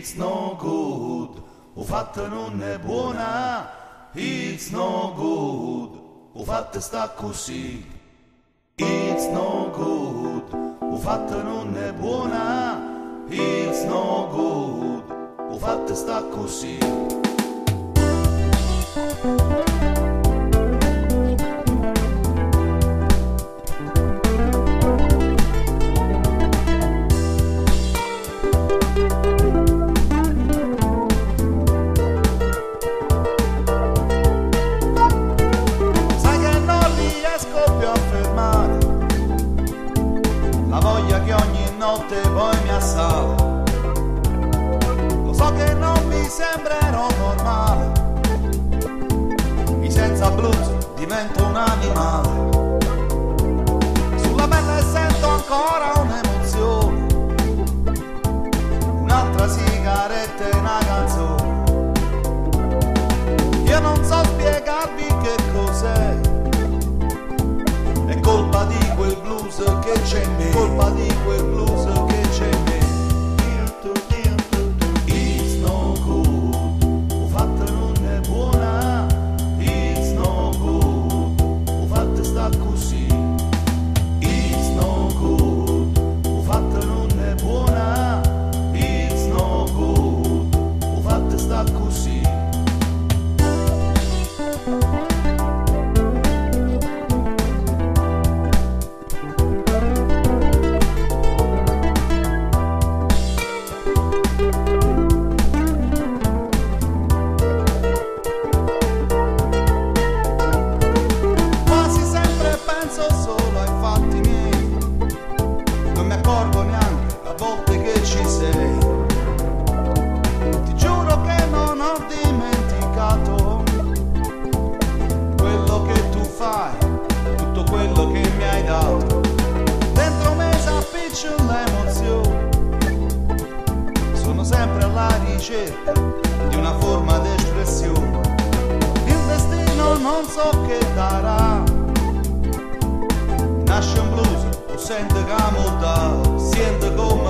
It's no good, o fatta non è buona. It's no good, o fatta sta così. It's no good, o fatta non è buona. It's no good, o fatta sta così. Notte poi mi assale, lo so che non mi sembrerò normale, e senza blues divento un animale, sulla pelle sento ancora un'emozione, un'altra sigaretta e una canzone, io non so spiegarvi che cos'è, è colpa di quel blues che c'è in me, colpa di quel blues che c'è in me. It's no good, o fatta non è buona. It's no good, o fatta sta così. It's no good, o fatta non è buona. It's no good, o fatta sta così. Solo ai fatti miei, non mi accorgo neanche a volte che ci sei. Ti giuro che non ho dimenticato quello che tu fai, tutto quello che mi hai dato. Dentro me s'appiccia l'emozione, sono sempre alla ricerca di una forma d'espressione. Il destino non so che darà, nasce un blues, o sente che amo da, sente come